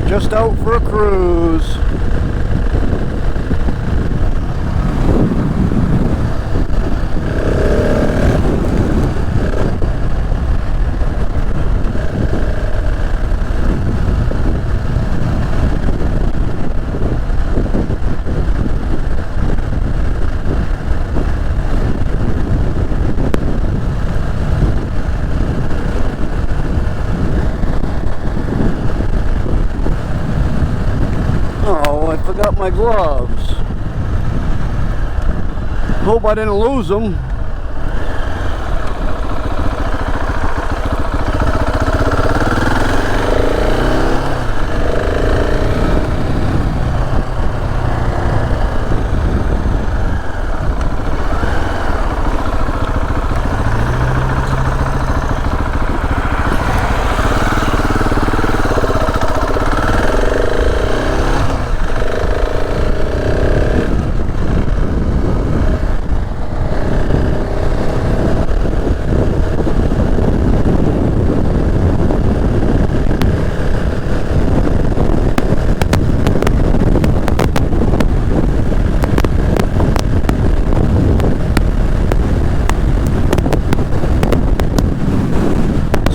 Just out for a cruise. Forgot my gloves. Hope I didn't lose them.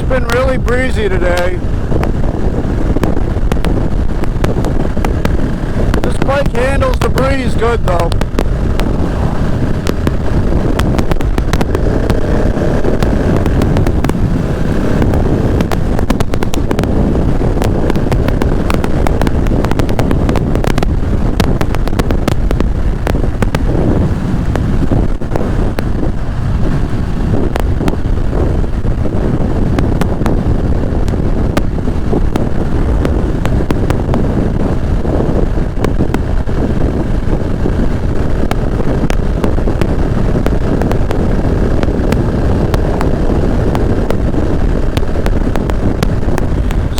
Been really breezy today. This bike handles the breeze good though.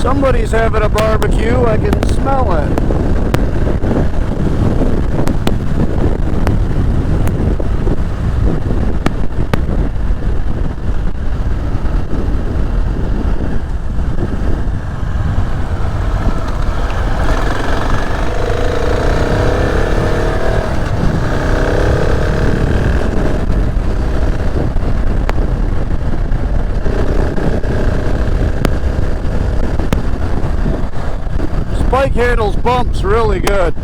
Somebody's having a barbecue, I can smell it. Bike handles bumps really good.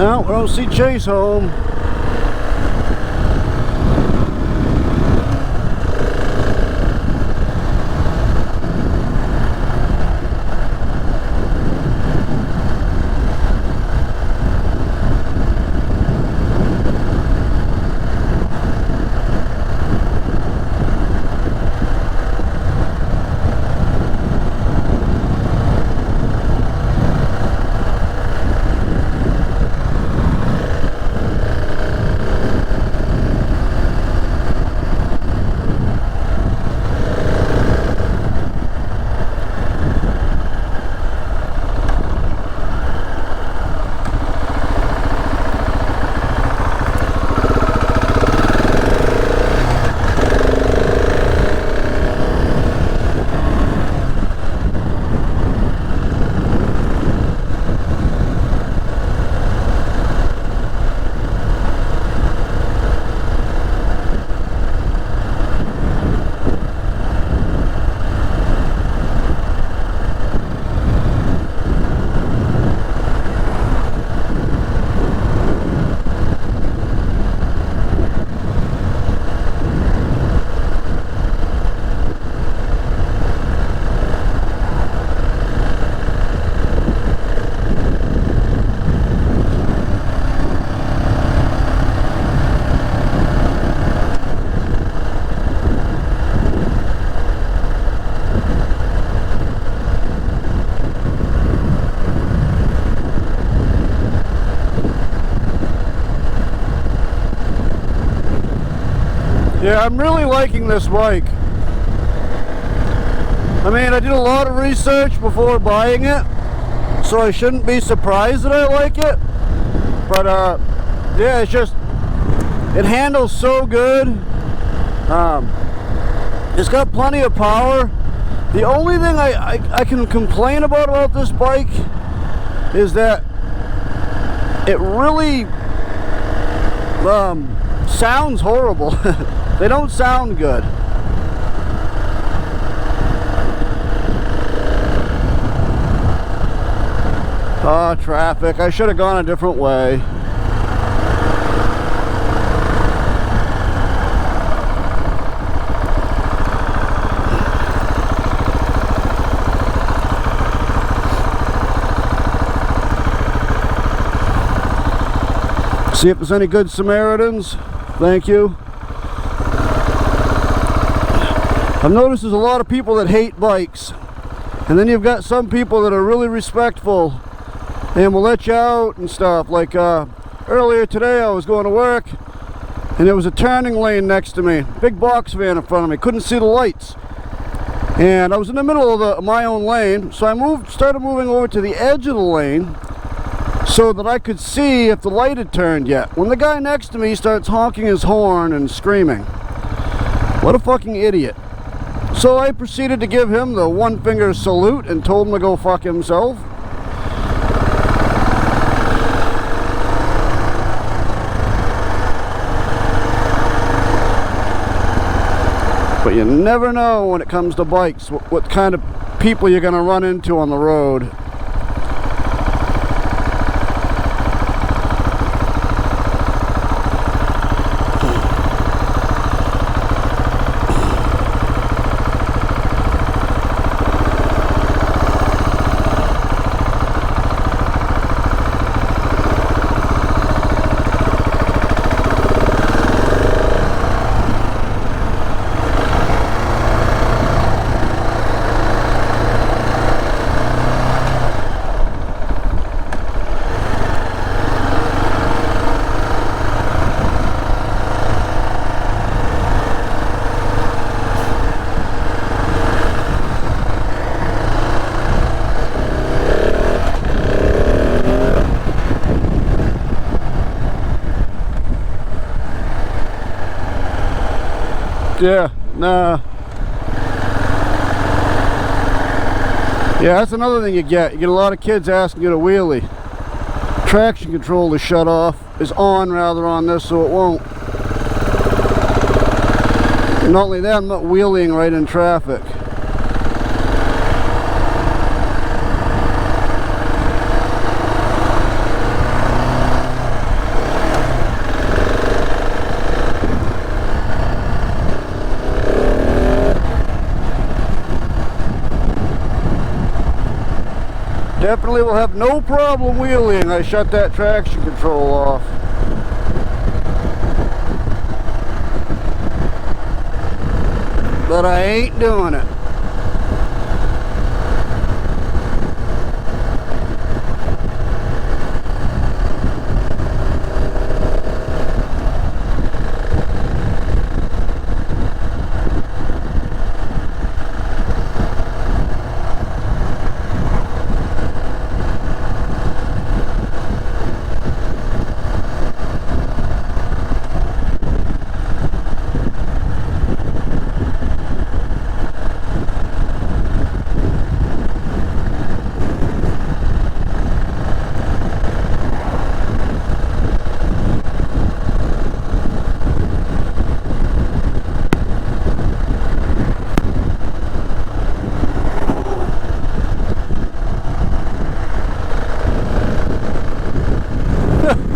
No, we don't see Chase home. Yeah, I'm really liking this bike. I mean, I did a lot of research before buying it, so I shouldn't be surprised that I like it. But yeah, it's just, it handles so good. It's got plenty of power. The only thing I can complain about this bike is that it really sounds horrible. They don't sound good. Oh, traffic. I should have gone a different way. See if there's any good Samaritans. Thank you. I've noticed there's a lot of people that hate bikes. And then you've got some people that are really respectful and will let you out and stuff. Like earlier today I was going to work and there was a turning lane next to me. Big box van in front of me. Couldn't see the lights. And I was in the middle of my own lane. So I started moving over to the edge of the lane so that I could see if the light had turned yet. When the guy next to me starts honking his horn and screaming. What a fucking idiot. So I proceeded to give him the one finger salute and told him to go fuck himself. But you never know when it comes to bikes what kind of people you're going to run into on the road. Yeah, nah. Yeah, that's another thing you get. You get a lot of kids asking you to wheelie. Traction control is shut off, is on rather on this, so it won't. And not only that, I'm not wheeling right in traffic. Definitely will have no problem wheeling. I shut that traction control off. But I ain't doing it.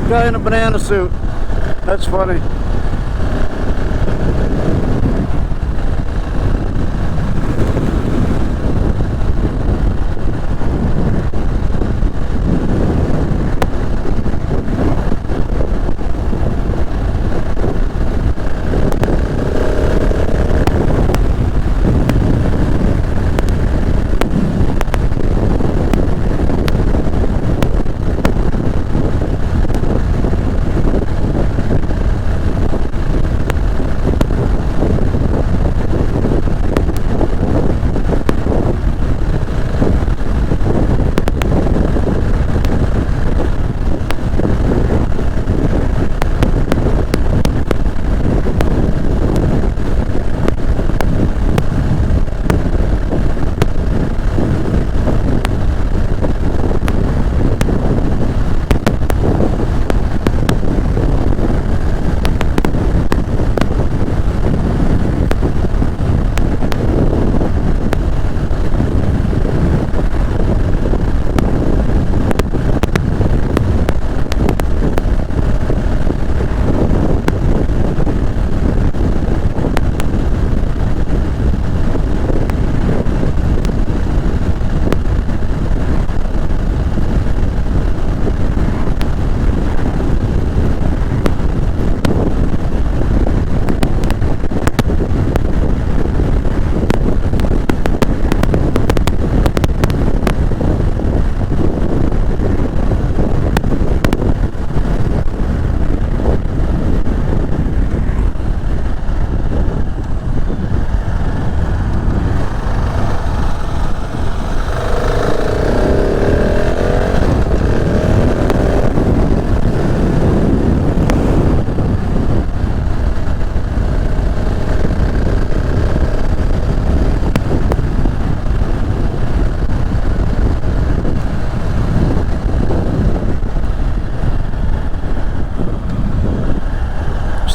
Guy in a banana suit. That's funny.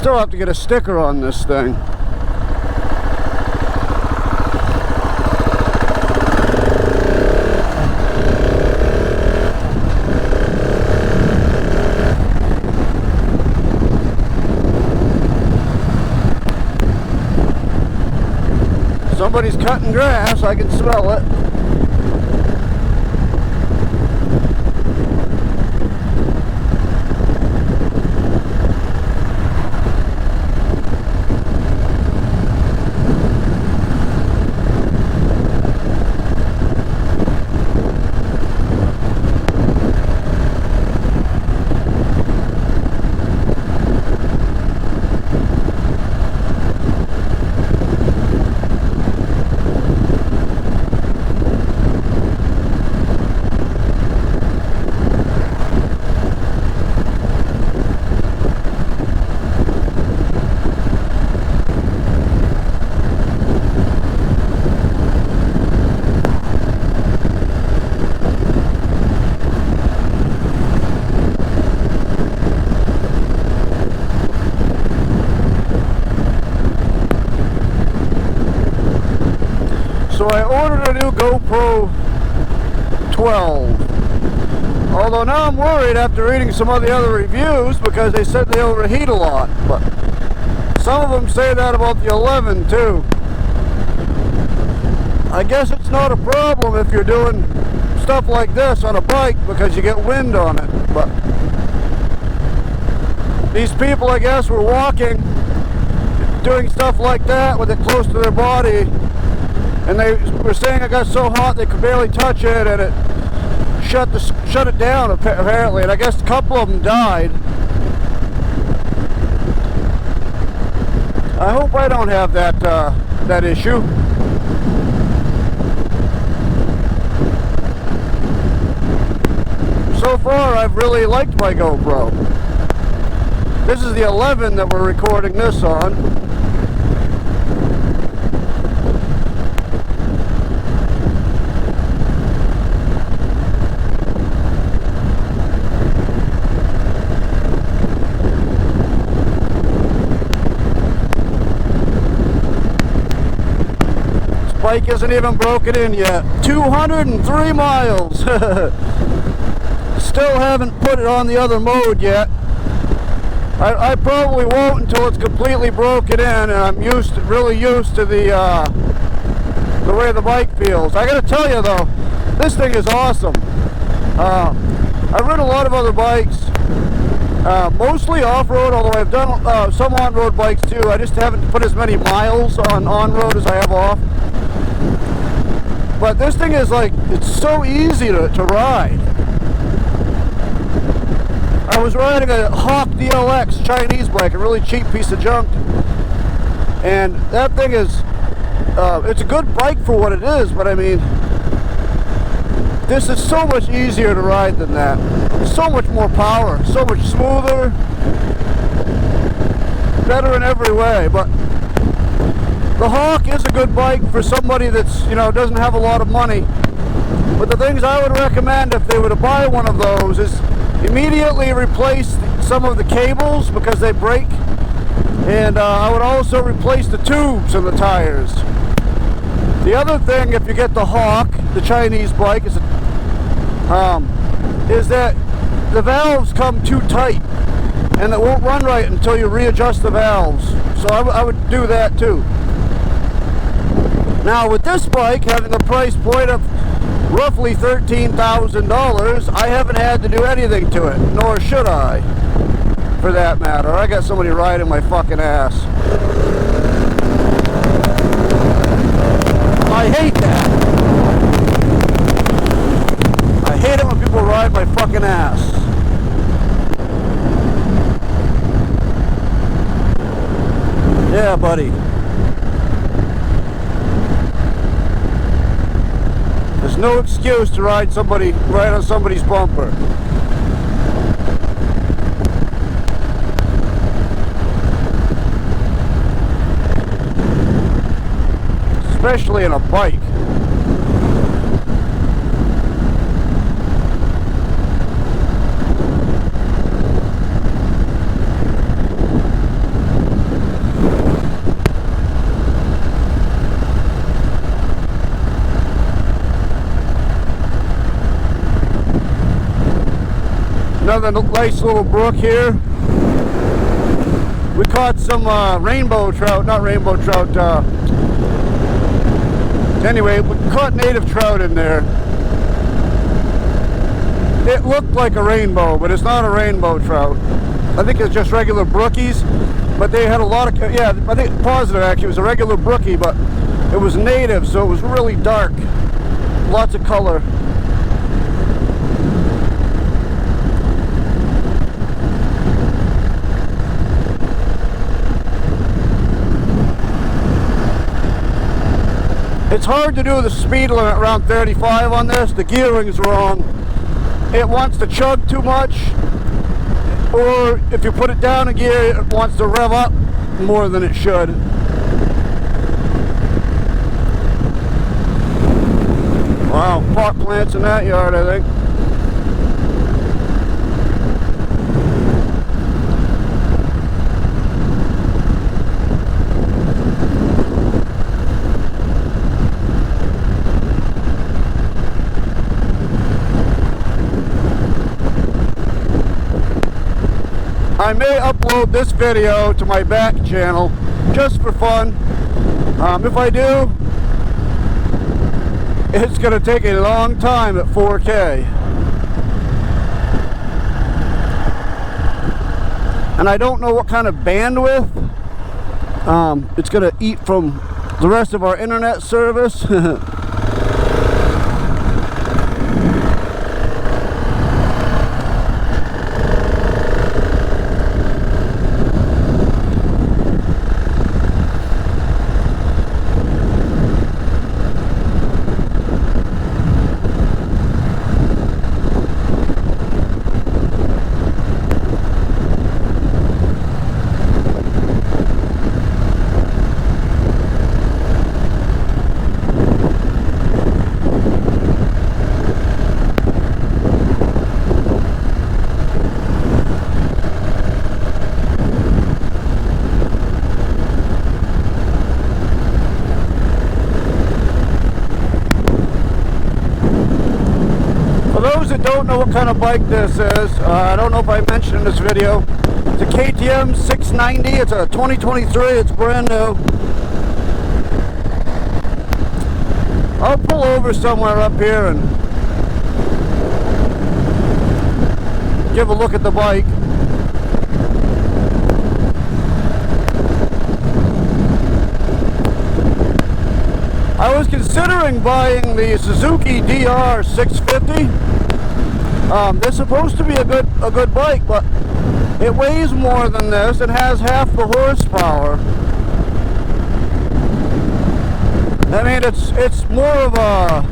still have to get a sticker on this thing. Somebody's cutting grass, I can smell it. So I ordered a new GoPro 12. Although now I'm worried after reading some of the other reviews because they said they overheat a lot. But some of them say that about the 11 too. I guess it's not a problem if you're doing stuff like this on a bike because you get wind on it. But these people, I guess, were walking, doing stuff like that with it close to their body. And they were saying it got so hot they could barely touch it, and it shut it down apparently. And I guess a couple of them died. I hope I don't have that issue. So far, I've really liked my GoPro. This is the 11 that we're recording this on. Bike isn't even broken in yet. 203 miles. Still haven't put it on the other mode yet. I probably won't until it's completely broken in and I'm really used to the way the bike feels. I gotta tell you though, this thing is awesome. I've ridden a lot of other bikes, mostly off-road, although I've done some on-road bikes too. I just haven't put as many miles on-road as I have off. But this thing is like, it's so easy to ride. I was riding a Hawk DLX Chinese bike, a really cheap piece of junk. And that thing is, it's a good bike for what it is, but I mean, this is so much easier to ride than that. So much more power, so much smoother, better in every way. But the Hawk is a good bike for somebody that's, doesn't have a lot of money. But the things I would recommend if they were to buy one of those is immediately replace some of the cables because they break. And I would also replace the tubes in the tires. The other thing, if you get the Hawk, the Chinese bike, is that the valves come too tight and it won't run right until you readjust the valves. So I would do that too. Now with this bike having a price point of roughly $13,000, I haven't had to do anything to it, nor should I, for that matter. I got somebody riding my fucking ass. I hate that. I hate it when people ride my fucking ass. Yeah, buddy. There's no excuse to ride on somebody's bumper. Especially in a bike. Another nice little brook here. We caught some rainbow trout, not rainbow trout, anyway, we caught native trout in there. It looked like a rainbow, but it's not a rainbow trout. I think it's just regular brookies, but they had a lot of, yeah, I think positive actually, it was a regular brookie, but it was native, so it was really dark. Lots of color. It's hard to do the speed limit around 35 on this. The gearing's wrong. It wants to chug too much, or if you put it down a gear, it wants to rev up more than it should. Wow, pot plants in that yard, I think. I may upload this video to my back channel just for fun. If I do, it's going to take a long time at 4K. And I don't know what kind of bandwidth it's going to eat from the rest of our internet service. That don't know what kind of bike this is, I don't know if I mentioned in this video, it's a KTM 690, it's a 2023, it's brand new. I'll pull over somewhere up here and give a look at the bike. I was considering buying the Suzuki DR 650. They're supposed to be a good bike, but it weighs more than this. It has half the horsepower. I mean, it's more of a,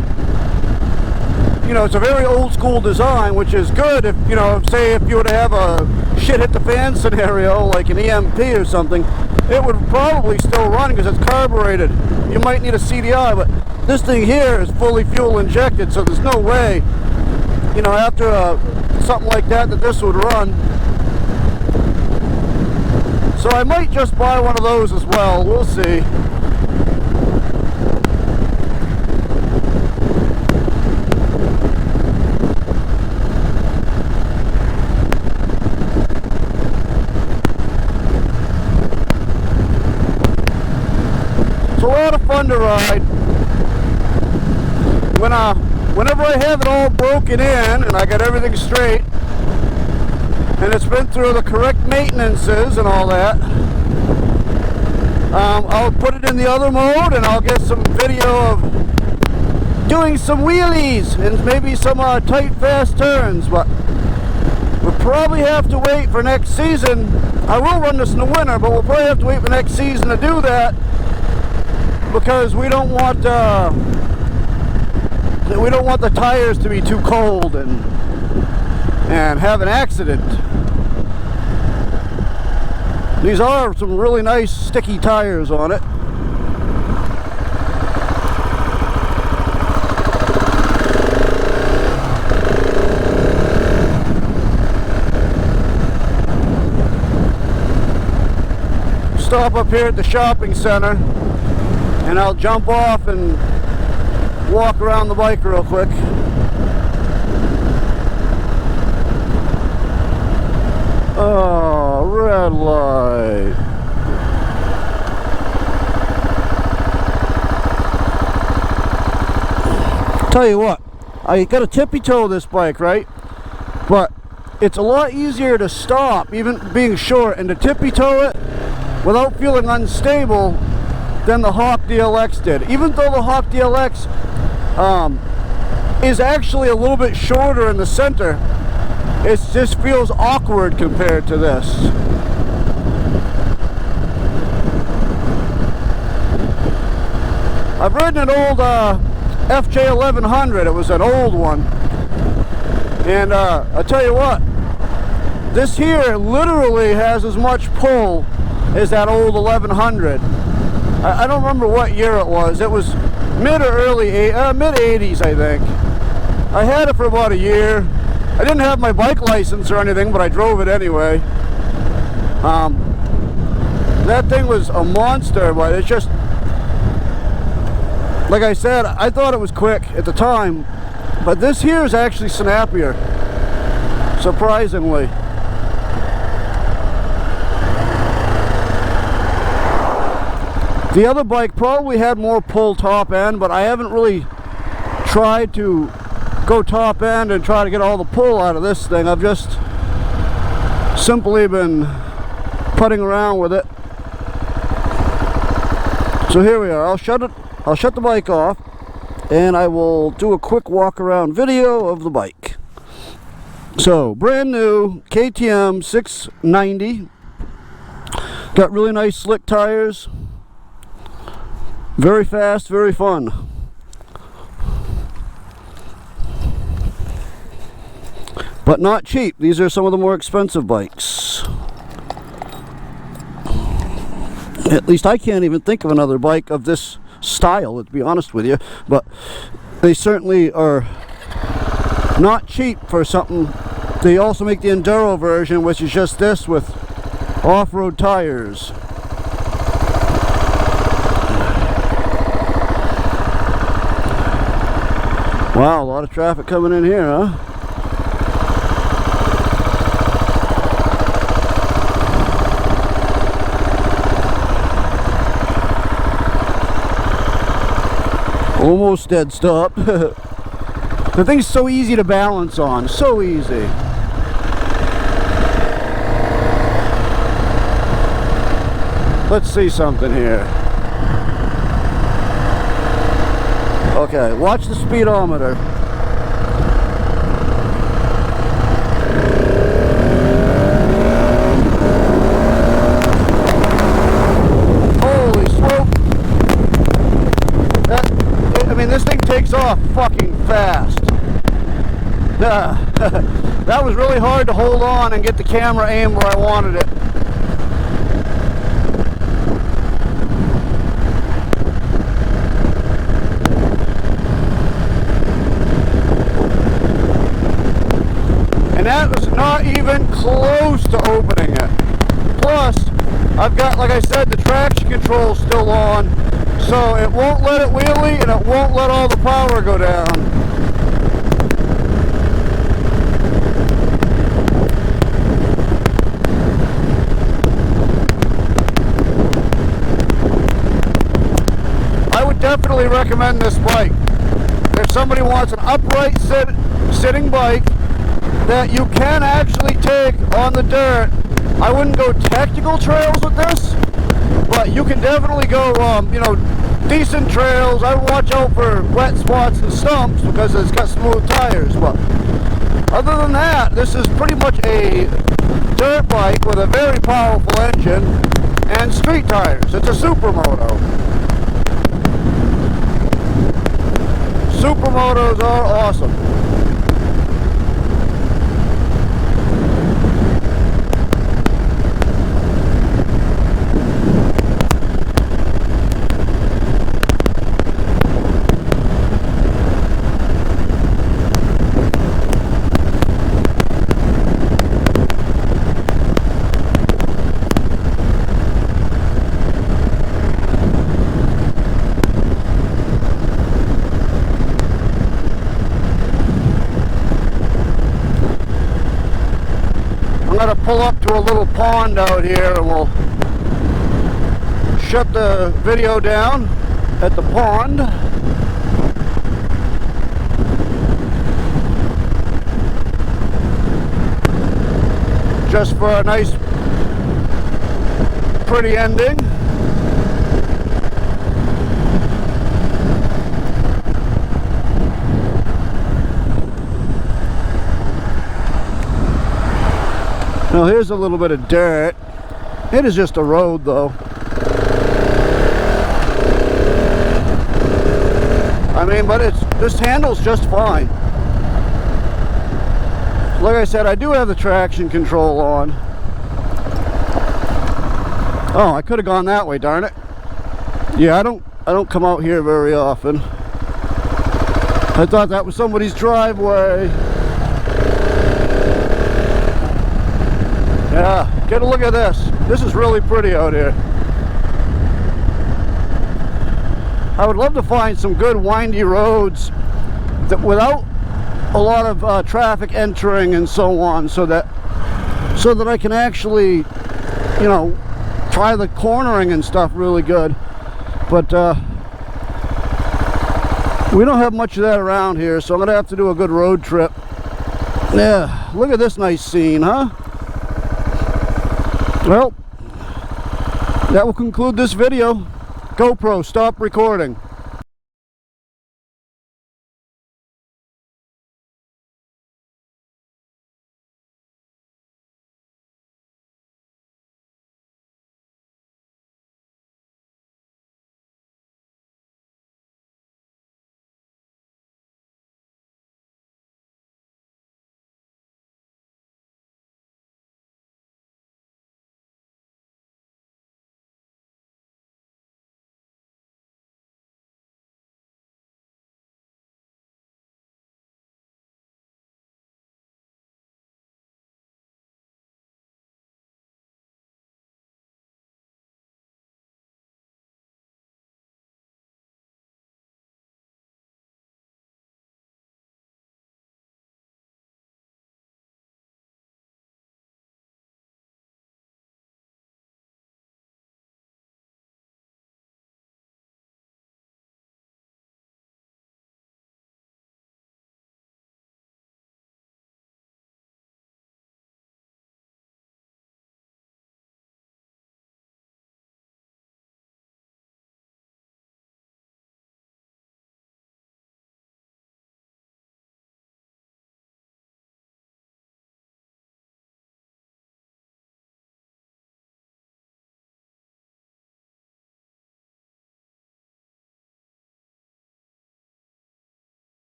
you know, it's a very old school design, which is good if, you know, say if you were to have a shit hit the fan scenario like an EMP or something, it would probably still run because it's carbureted. You might need a CDI, but this thing here is fully fuel injected, so there's no way, you know, after something like that this would run. So I might just buy one of those as well. We'll see. It's a lot of fun to ride. Whenever I have it all broken in and I got everything straight and it's been through the correct maintenances and all that, I'll put it in the other mode and I'll get some video of doing some wheelies and maybe some tight fast turns. But we'll probably have to wait for next season. I will run this in the winter, but we'll probably have to wait for next season to do that because we don't want the tires to be too cold and have an accident. These are some really nice sticky tires on it. Stop up here at the shopping center and I'll jump off and walk around the bike real quick. red light. Tell you what, I got to tippy toe this bike, right? But it's a lot easier to stop, even being short, and to tippy toe it without feeling unstable than the Hawk DLX did. Even though the Hawk DLX is actually a little bit shorter in the center, it just feels awkward compared to this. I've ridden an old FJ 1100. It was an old one, and I'll tell you what, this here literally has as much pull as that old 1100. I don't remember what year it was. It was mid or early mid 80s, I think. I had it for about a year. I didn't have my bike license or anything, but I drove it anyway. That thing was a monster, but it's just, like I said, I thought it was quick at the time, but this here is actually snappier, surprisingly. The other bike probably had more pull top end, but I haven't really tried to go top end and try to get all the pull out of this thing. I've just simply been putting around with it. So here we are. I'll shut the bike off, and I will do a quick walk around video of the bike. So, brand new KTM 690. Got really nice slick tires. Very fast, very fun. But not cheap. These are some of the more expensive bikes. At least I can't even think of another bike of this style, to be honest with you. But they certainly are not cheap for something. They also make the Enduro version, which is just this with off-road tires. Wow, a lot of traffic coming in here, huh? Almost dead stop. The thing's so easy to balance on, so easy. Let's see something here. Okay, watch the speedometer. Holy smoke! I mean, this thing takes off fucking fast. That was really hard to hold on and get the camera aimed where I wanted it. That was not even close to opening it. Plus, I've got, like I said, the traction control still on, so it won't let it wheelie and it won't let all the power go down. I would definitely recommend this bike. If somebody wants an upright sitting bike that you can actually take on the dirt. I wouldn't go technical trails with this, but you can definitely go, you know, decent trails. I would watch out for wet spots and stumps because it's got smooth tires, but other than that, this is pretty much a dirt bike with a very powerful engine and street tires. It's a supermoto. Supermotos are awesome. going to pull up to a little pond out here and we'll shut the video down at the pond. Just for a nice, pretty ending. Now here's a little bit of dirt. It is just a road though. I mean, but this handles just fine. Like I said, I do have the traction control on. Oh, I could have gone that way, darn it. Yeah, I don't come out here very often. I thought that was somebody's driveway. Yeah, get a look at this. This is really pretty out here. I would love to find some good windy roads that without a lot of traffic entering and so on, so that I can actually, you know, try the cornering and stuff really good. But we don't have much of that around here, so I'm gonna have to do a good road trip. Yeah, look at this nice scene, huh? Well, that will conclude this video. GoPro, stop recording.